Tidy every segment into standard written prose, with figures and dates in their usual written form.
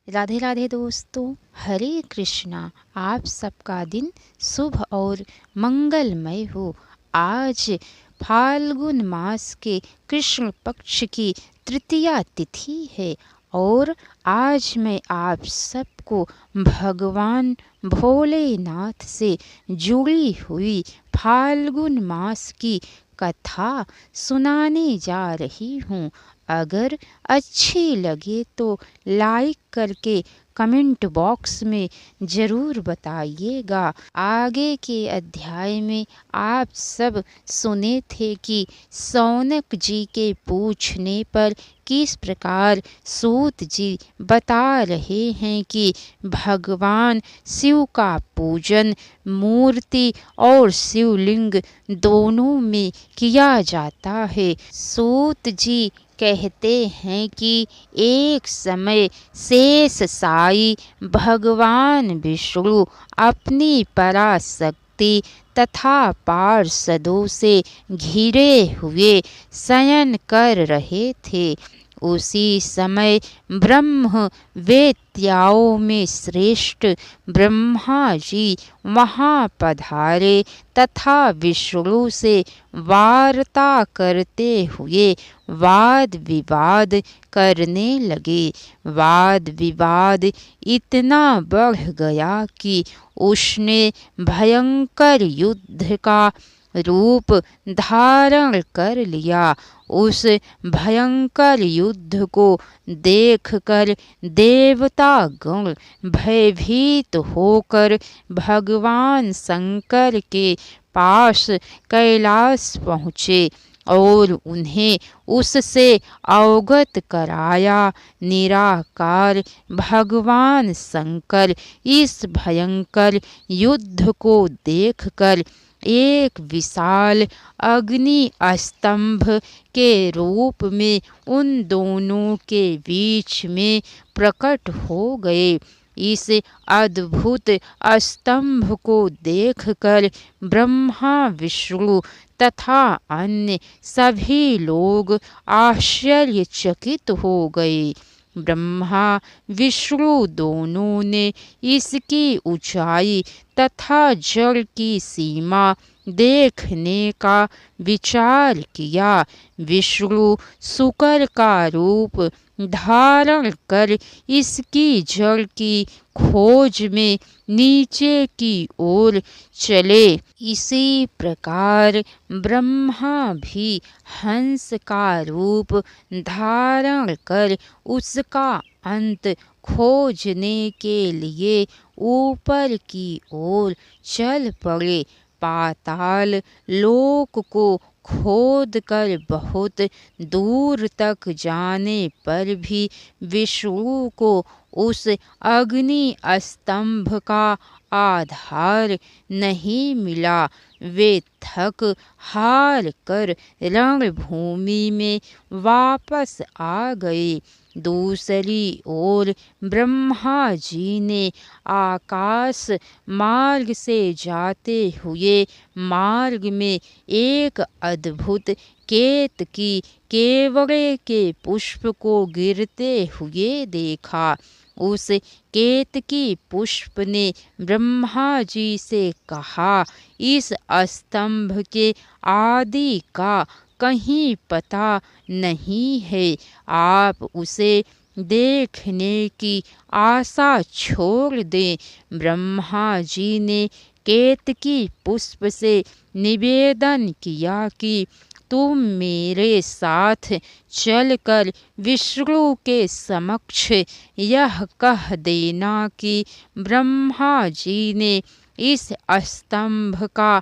राधे राधे दोस्तों, हरे कृष्णा। आप सबका दिन शुभ और मंगलमय हो। आज फाल्गुन मास के कृष्ण पक्ष की तृतीया तिथि है और आज मैं आप सबको भगवान भोलेनाथ से जुड़ी हुई फाल्गुन मास की कथा सुनाने जा रही हूँ। अगर अच्छी लगे तो लाइक करके कमेंट बॉक्स में ज़रूर बताइएगा। आगे के अध्याय में आप सब सुने थे कि शौनक जी के पूछने पर किस प्रकार सूत जी बता रहे हैं कि भगवान शिव का पूजन मूर्ति और शिवलिंग दोनों में किया जाता है। सूत जी कहते हैं कि एक समय शेष साई भगवान विष्णु अपनी पराशक्ति तथा पार्षदों से घिरे हुए शयन कर रहे थे। उसी समय ब्रह्म वेत्याओं में श्रेष्ठ ब्रह्मा जी वहाँ पधारे तथा विष्णु से वार्ता करते हुए वाद विवाद करने लगे। वाद विवाद इतना बढ़ गया कि उसने भयंकर युद्ध का रूप धारण कर लिया। उस भयंकर युद्ध को देखकर देवता गण भयभीत होकर भगवान शंकर के पास कैलाश पहुँचे और उन्हें उससे अवगत कराया। निराकार भगवान शंकर इस भयंकर युद्ध को देखकर एक विशाल अग्नि स्तंभ के रूप में उन दोनों के बीच में प्रकट हो गए। इस अद्भुत स्तंभ को देखकर ब्रह्मा विष्णु तथा अन्य सभी लोग आश्चर्यचकित हो गए। ब्रह्मा विष्णु दोनों ने इसकी ऊंचाई तथा जल की सीमा देखने का विचार किया। विष्णु शुकर का रूप धारण कर इसकी जड़ की खोज में नीचे की ओर चले। इसी प्रकार ब्रह्मा भी हंस का रूप धारण कर उसका अंत खोजने के लिए ऊपर की ओर चल पड़े। पाताल लोक को खोद कर बहुत दूर तक जाने पर भी विष्णु को उस अग्नि स्तंभ का आधार नहीं मिला। वे थक हार कर रणभूमि में वापस आ गए। दूसरी ओर ब्रह्मा जी ने आकाश मार्ग से जाते हुए मार्ग में एक अद्भुत केतकी केवड़े के पुष्प को गिरते हुए देखा। उस केतकी पुष्प ने ब्रह्मा जी से कहा, इस स्तंभ के आदि का कहीं पता नहीं है। आप उसे देखने की आशा छोड़ दें। ब्रह्मा जी ने केतकी पुष्प से निवेदन किया कि तुम मेरे साथ चलकर विष्णु के समक्ष यह कह देना कि ब्रह्मा जी ने इस स्तंभ का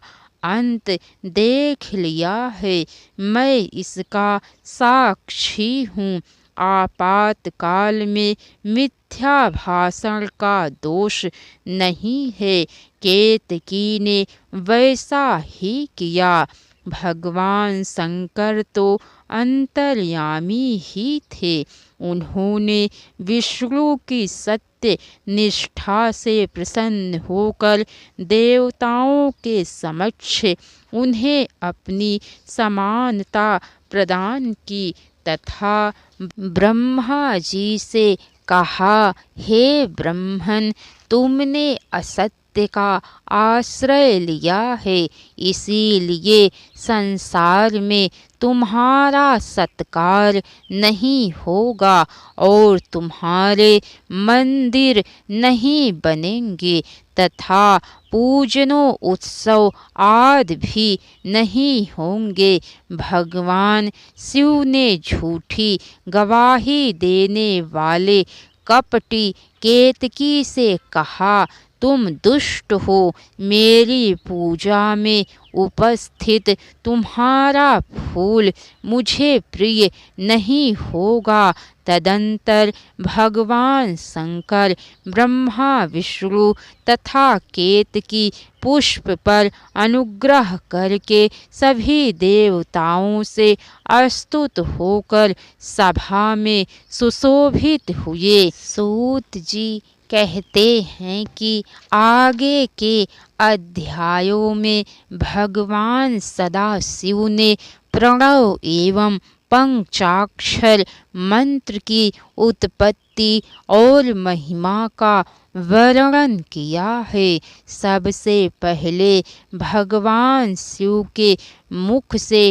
अंत देख लिया है। मैं इसका साक्षी हूँ। आपातकाल में मिथ्या भाषण का दोष नहीं है। केतकी ने वैसा ही किया। भगवान शंकर तो अंतर्यामी ही थे। उन्होंने विष्णु की सत्य निष्ठा से प्रसन्न होकर देवताओं के समक्ष उन्हें अपनी समानता प्रदान की तथा ब्रह्मा जी से कहा, हे ब्रह्मन, तुमने असत्य का आश्रय लिया है, इसीलिए संसार में तुम्हारा सत्कार नहीं होगा और तुम्हारे मंदिर नहीं बनेंगे तथा पूजनो उत्सव आदि भी नहीं होंगे। भगवान शिव ने झूठी गवाही देने वाले कपटी केतकी से कहा, तुम दुष्ट हो, मेरी पूजा में उपस्थित तुम्हारा फूल मुझे प्रिय नहीं होगा। तदंतर भगवान शंकर ब्रह्मा विष्णु तथा केतकी पुष्प पर अनुग्रह करके सभी देवताओं से अस्तुत होकर सभा में सुशोभित हुए। सूत जी कहते हैं कि आगे के अध्यायों में भगवान सदाशिव ने प्रणव एवं पंचाक्षर मंत्र की उत्पत्ति और महिमा का वर्णन किया है। सबसे पहले भगवान शिव के मुख से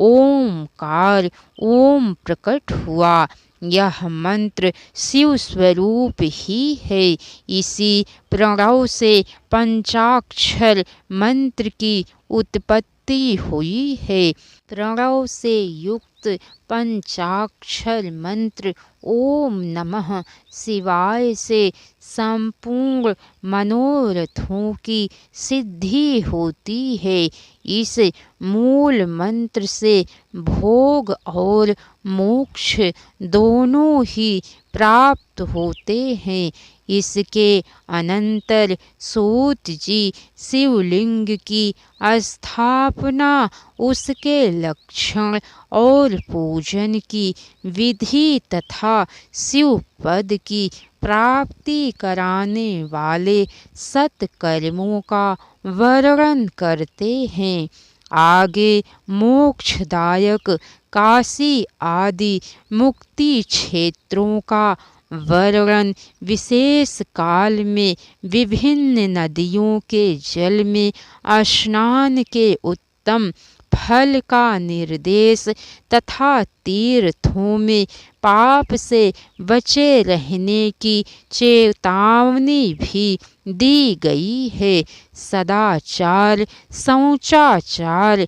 ओमकार ओम प्रकट हुआ। यह मंत्र शिव स्वरूप ही है। इसी प्रणव से पंचाक्षर मंत्र की उत्पत्ति हुई है। प्रणव से युक्त पंचाक्षर मंत्र ओम नमः शिवाय से संपूर्ण मनोरथों की सिद्धि होती है। इस मूल मंत्र से भोग और मोक्ष दोनों ही प्राप्त होते हैं। इसके अनंतर सूत जी शिवलिंग की स्थापना, उसके लक्षण और पूजन की विधि तथा शिव पद की प्राप्ति कराने वाले सत्कर्मों का वर्णन करते हैं। आगे मोक्षदायक काशी आदि मुक्ति क्षेत्रों का वर्णन विशेष काल में विभिन्न नदियों के जल में स्नान के उत्तम फल का निर्देश तथा तीर्थों में पाप से बचे रहने की चेतावनी भी दी गई है। सदाचार, शौचाचार,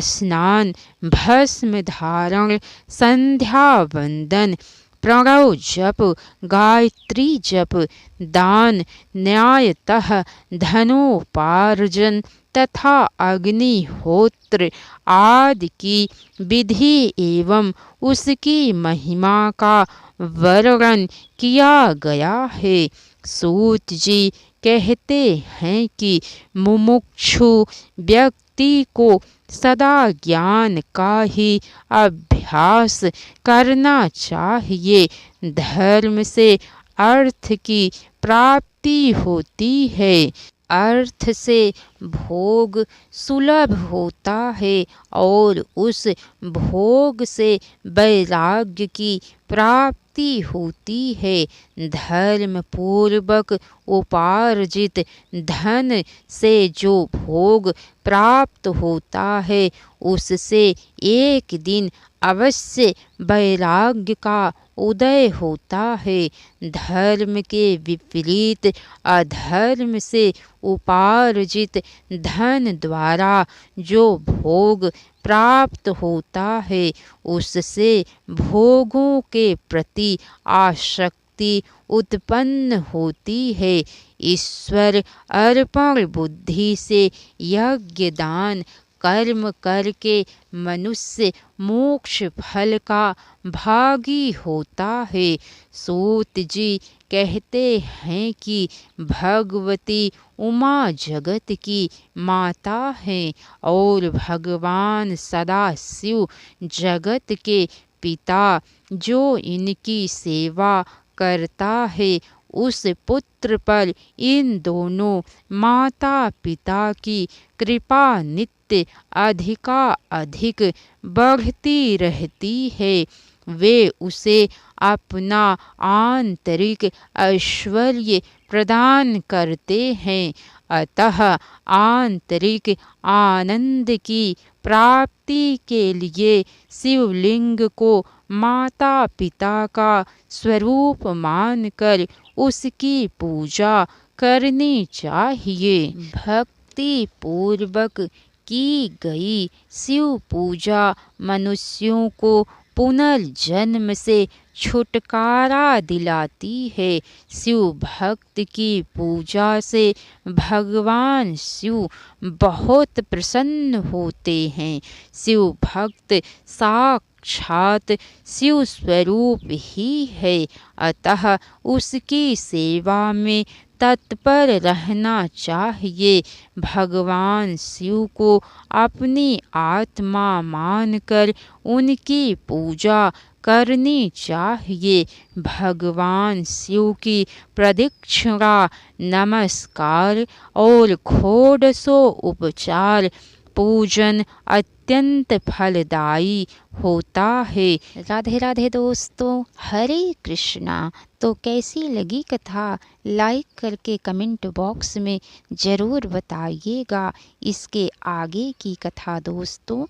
स्नान, भस्म धारण, संध्या वंदन, प्रणव जप, गायत्री जप, दान, न्यायतः धनोपार्जन तथा अग्निहोत्र आदि की विधि एवं उसकी महिमा का वर्णन किया गया है। सूत जी कहते हैं कि मुमुक्षु व्यक्ति को सदा ज्ञान का ही अभ्यास करना चाहिए। धर्म से अर्थ की प्राप्ति होती है। अर्थ से भोग सुलभ होता है और उस भोग से वैराग्य की प्राप्ति होती है। धर्म पूर्वक उपार्जित धन से जो भोग प्राप्त होता है, उससे एक दिन अवश्य वैराग्य का उदय होता है। धर्म के विपरीत अधर्म से उपार्जित धन द्वारा जो भोग प्राप्त होता है, उससे भोगों के प्रति आसक्ति उत्पन्न होती है। ईश्वर अर्पण बुद्धि से यज्ञ दान कर्म करके मनुष्य मोक्ष फल का भागी होता है। सूत जी कहते हैं कि भगवती उमा जगत की माता हैं और भगवान सदाशिव जगत के पिता। जो इनकी सेवा करता है, उस पुत्र पर इन दोनों माता पिता की कृपा नित्य अधिकाधिक बढ़ती रहती है। वे उसे अपना आंतरिक ऐश्वर्य प्रदान करते हैं। अतः आंतरिक आनंद की प्राप्ति के लिए शिवलिंग को माता पिता का स्वरूप मानकर उसकी पूजा करनी चाहिए। भक्ति पूर्वक की गई शिव पूजा मनुष्यों को पुनर्जन्म से छुटकारा दिलाती है। शिव भक्त की पूजा से भगवान शिव बहुत प्रसन्न होते हैं। शिव भक्त साक्षात शिव स्वरूप ही है। अतः उसकी सेवा में तत्पर रहना चाहिए। भगवान शिव को अपनी आत्मा मानकर उनकी पूजा करनी चाहिए। भगवान शिव की प्रदक्षिणा, नमस्कार और षोडशो उपचार पूजन अत्यंत फलदायी होता है। राधे राधे दोस्तों, हरे कृष्णा। तो कैसी लगी कथा लाइक करके कमेंट बॉक्स में ज़रूर बताइएगा। इसके आगे की कथा दोस्तों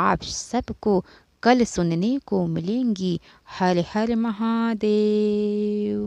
आप सबको कल सुनने को मिलेंगी। हर हर महादेव।